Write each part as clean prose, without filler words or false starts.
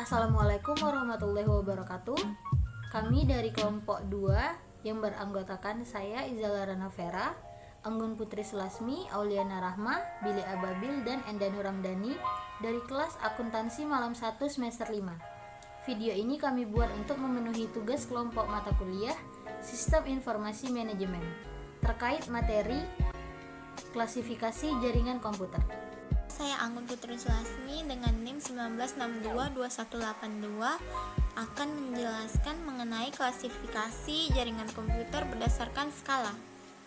Assalamualaikum warahmatullahi wabarakatuh. Kami dari kelompok 2 yang beranggotakan saya Izala Rana Vera, Anggun Putri Selasmi, Auliana Rahma, Billy Ababil, dan Endanu Ramdhani dari kelas akuntansi malam 1 semester 5. Video ini kami buat untuk memenuhi tugas kelompok mata kuliah Sistem Informasi Manajemen terkait materi klasifikasi jaringan komputer. Saya Anggun Putri Selasmi dengan NIM 19622182 akan menjelaskan mengenai klasifikasi jaringan komputer berdasarkan skala.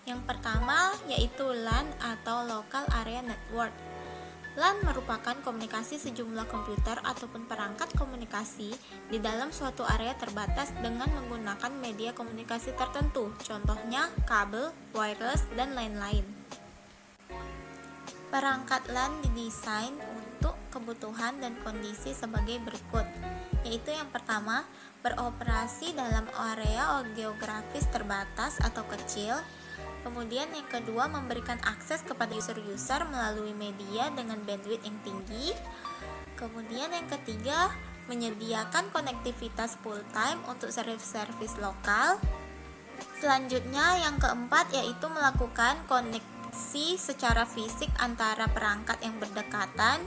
Yang pertama yaitu LAN atau Local Area Network. LAN merupakan komunikasi sejumlah komputer ataupun perangkat komunikasi di dalam suatu area terbatas dengan menggunakan media komunikasi tertentu, contohnya kabel, wireless, dan lain-lain. Perangkat LAN didesain untuk kebutuhan dan kondisi sebagai berikut, yaitu yang pertama, beroperasi dalam area geografis terbatas atau kecil. Kemudian yang kedua, memberikan akses kepada user-user melalui media dengan bandwidth yang tinggi. Kemudian yang ketiga, menyediakan konektivitas full time untuk service lokal. Selanjutnya yang keempat yaitu melakukan koneksi secara fisik antara perangkat yang berdekatan,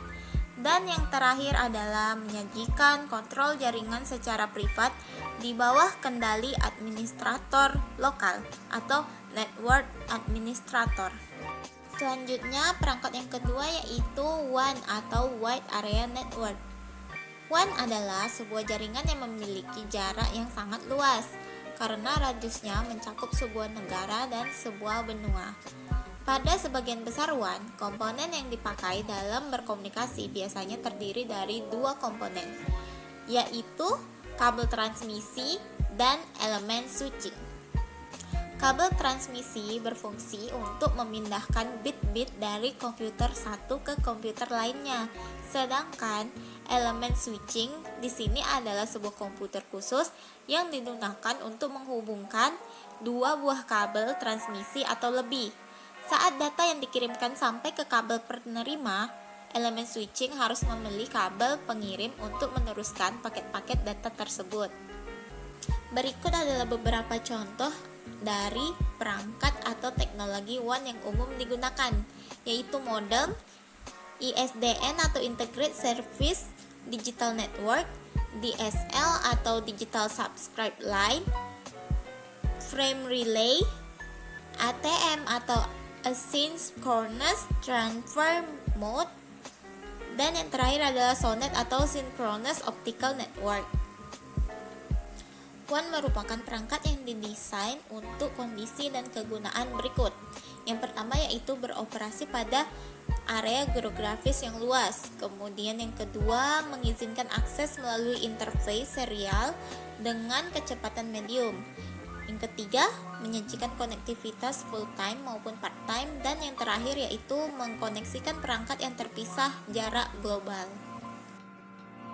dan yang terakhir adalah menyajikan kontrol jaringan secara privat di bawah kendali administrator lokal atau network administrator. Selanjutnya perangkat yang kedua yaitu WAN atau Wide Area Network. WAN adalah sebuah jaringan yang memiliki jarak yang sangat luas karena radiusnya mencakup sebuah negara dan sebuah benua. Pada sebagian besar WAN, komponen yang dipakai dalam berkomunikasi biasanya terdiri dari dua komponen, yaitu kabel transmisi dan elemen switching. Kabel transmisi berfungsi untuk memindahkan bit-bit dari komputer satu ke komputer lainnya, sedangkan elemen switching di sini adalah sebuah komputer khusus yang digunakan untuk menghubungkan dua buah kabel transmisi atau lebih. Saat data yang dikirimkan sampai ke kabel penerima, elemen switching harus memilih kabel pengirim untuk meneruskan paket-paket data tersebut. Berikut adalah beberapa contoh dari perangkat atau teknologi WAN yang umum digunakan, yaitu modem, ISDN atau Integrated Service Digital Network, DSL atau Digital Subscribe Line, frame relay, ATM atau Asynchronous Transfer Mode, dan yang terakhir adalah SONET atau Synchronous Optical Network. WAN merupakan perangkat yang didesain untuk kondisi dan kegunaan berikut. Yang pertama yaitu beroperasi pada area geografis yang luas. Kemudian yang kedua, mengizinkan akses melalui interface serial dengan kecepatan medium. Yang ketiga, menyajikan konektivitas full time maupun part time, dan yang terakhir yaitu mengkoneksikan perangkat yang terpisah jarak global.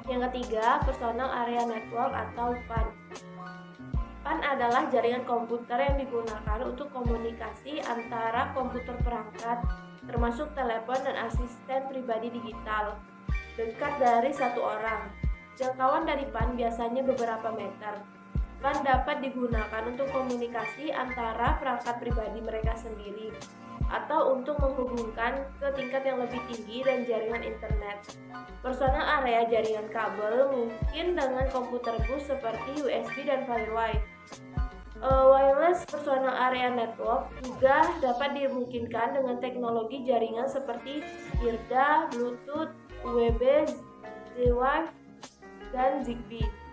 Yang ketiga, Personal Area Network atau PAN. PAN adalah jaringan komputer yang digunakan untuk komunikasi antara komputer perangkat, termasuk telepon dan asisten pribadi digital, dekat dari satu orang. Jangkauan dari PAN biasanya beberapa meter. PAN dapat digunakan untuk komunikasi antara perangkat pribadi mereka sendiri atau untuk menghubungkan ke tingkat yang lebih tinggi dan jaringan internet. Personal area jaringan kabel mungkin dengan komputer bus seperti USB dan Firewire. Wireless Personal Area Network juga dapat dimungkinkan dengan teknologi jaringan seperti IRDA, Bluetooth, UWB, Z-Wave, dan Zigbee.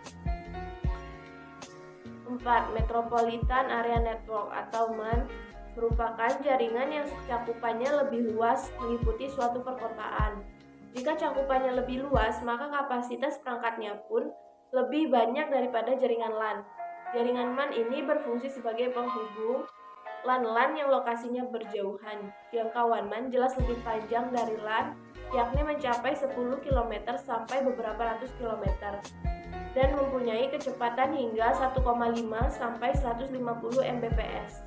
4. Metropolitan Area Network atau MAN merupakan jaringan yang cakupannya lebih luas meliputi suatu perkotaan. Jika cakupannya lebih luas, maka kapasitas perangkatnya pun lebih banyak daripada jaringan LAN. Jaringan MAN ini berfungsi sebagai penghubung LAN-LAN yang lokasinya berjauhan. Jangkauan MAN jelas lebih panjang dari LAN, yakni mencapai 10 km sampai beberapa ratus kilometer, dan mempunyai kecepatan hingga 1,5 sampai 150 Mbps.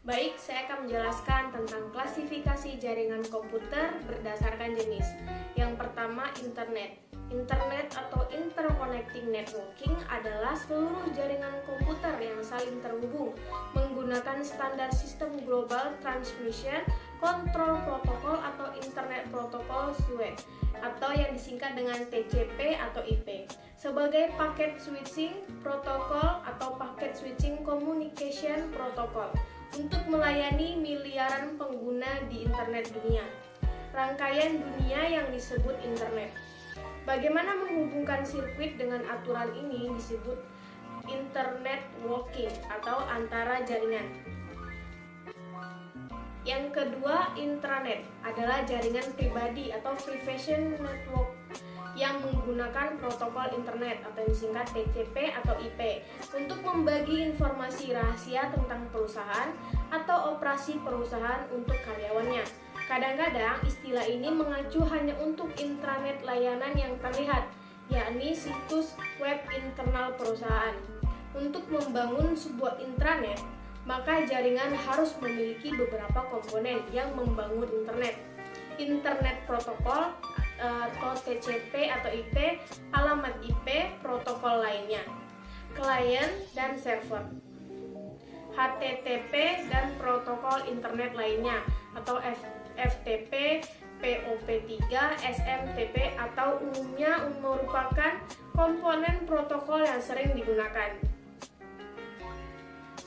Baik, saya akan menjelaskan tentang klasifikasi jaringan komputer berdasarkan jenis. Yang pertama, internet. Internet atau interconnecting networking adalah seluruh jaringan komputer yang saling terhubung menggunakan standar sistem global transmission control protocol atau internet protocol suite atau yang disingkat dengan TCP atau IP sebagai packet switching protocol atau packet switching communication protocol untuk melayani miliaran pengguna di internet dunia. Rangkaian dunia yang disebut internet. Bagaimana menghubungkan sirkuit dengan aturan ini disebut internet walking atau antara jaringan. Yang kedua, intranet adalah jaringan pribadi atau private network yang menggunakan protokol internet atau disingkat TCP atau IP untuk membagi informasi rahasia tentang perusahaan atau operasi perusahaan untuk karyawannya. Kadang-kadang istilah ini mengacu hanya untuk intranet layanan yang terlihat, yakni situs web internal perusahaan. Untuk membangun sebuah intranet, maka jaringan harus memiliki beberapa komponen yang membangun internet. Internet protokol atau TCP atau IP, alamat IP, protokol lainnya, klien dan server, HTTP dan protokol internet lainnya atau FTP, POP3, SMTP atau umumnya merupakan komponen protokol yang sering digunakan.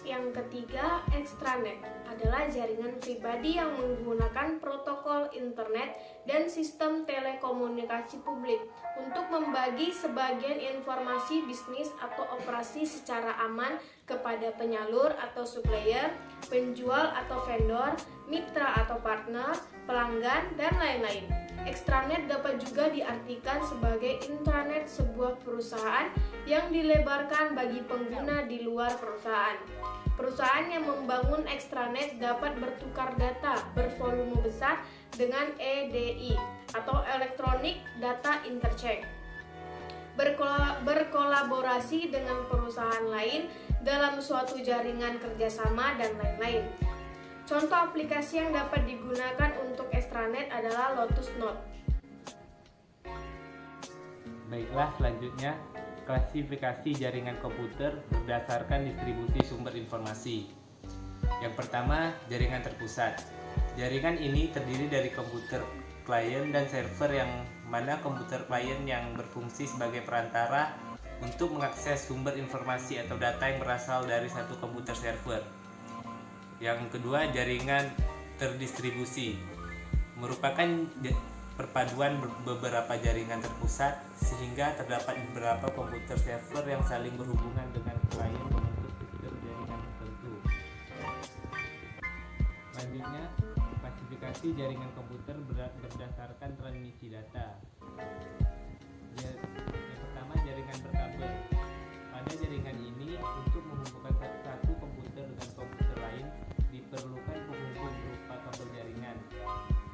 Yang ketiga, extranet adalah jaringan pribadi yang menggunakan protokol internet dan sistem telekomunikasi publik untuk membagi sebagian informasi bisnis atau operasi secara aman kepada penyalur atau supplier, penjual atau vendor, mitra atau partner, pelanggan, dan lain-lain. Extranet dapat juga diartikan sebagai intranet sebuah perusahaan yang dilebarkan bagi pengguna di luar perusahaan. Perusahaan yang membangun extranet dapat bertukar data bervolume besar dengan EDI atau Electronic Data Interchange, berkolaborasi dengan perusahaan lain dalam suatu jaringan kerjasama, dan lain-lain. Contoh aplikasi yang dapat digunakan untuk extranet adalah Lotus Note. Baiklah, selanjutnya klasifikasi jaringan komputer berdasarkan distribusi sumber informasi. Yang pertama, jaringan terpusat. Jaringan ini terdiri dari komputer klien dan server, yang mana komputer klien yang berfungsi sebagai perantara untuk mengakses sumber informasi atau data yang berasal dari satu komputer server. Yang kedua, jaringan terdistribusi merupakan perpaduan beberapa jaringan terpusat sehingga terdapat beberapa komputer server yang saling berhubungan dengan klien membentuk sistem jaringan tertentu. Selanjutnya, klasifikasi jaringan komputer berdasarkan transmisi data. Yang pertama, jaringan berkabel. Pada jaringan ini, untuk menghubungkan satu komputer dengan komputer lain diperlukan penghubung berupa kabel jaringan.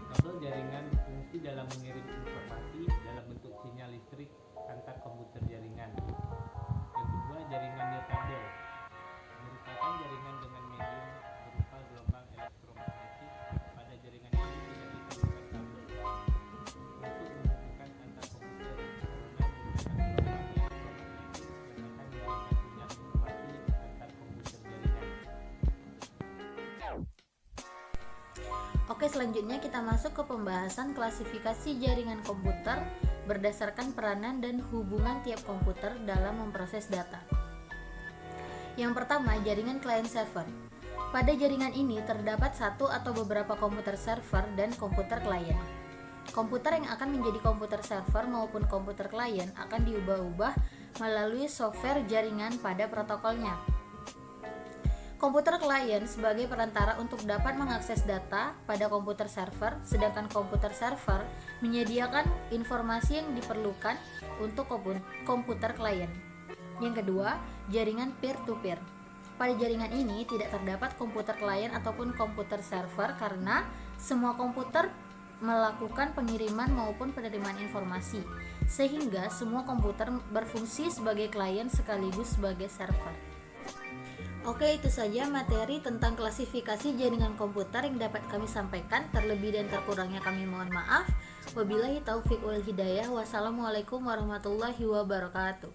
Kabel jaringan berfungsi dalam mengirim informasi dalam bentuk sinyal listrik antar komputer jaringan. Yang kedua, jaringan nirkabel merupakan jaringan dengan medium berupa gelombang elektromagnetik. Pada jaringan ini tidak diperlukan kabel untuk menghubungkan antar komputer karena menggunakan gelombang elektromagnetik yang akan mengirimkan sinyal informasi antar komputer jaringan. Oke, selanjutnya kita masuk ke pembahasan klasifikasi jaringan komputer berdasarkan peranan dan hubungan tiap komputer dalam memproses data. Yang pertama, jaringan client server. Pada jaringan ini terdapat satu atau beberapa komputer server dan komputer klien. Komputer yang akan menjadi komputer server maupun komputer klien akan diubah-ubah melalui software jaringan pada protokolnya. Komputer klien sebagai perantara untuk dapat mengakses data pada komputer server, sedangkan komputer server menyediakan informasi yang diperlukan untuk komputer klien. Yang kedua, jaringan peer-to-peer. Pada jaringan ini tidak terdapat komputer klien ataupun komputer server karena semua komputer melakukan pengiriman maupun penerimaan informasi, sehingga semua komputer berfungsi sebagai klien sekaligus sebagai server. Oke, itu saja materi tentang klasifikasi jaringan komputer yang dapat kami sampaikan. Terlebih dan terkurangnya kami mohon maaf. Wabillahi taufik wal hidayah. Wassalamualaikum warahmatullahi wabarakatuh.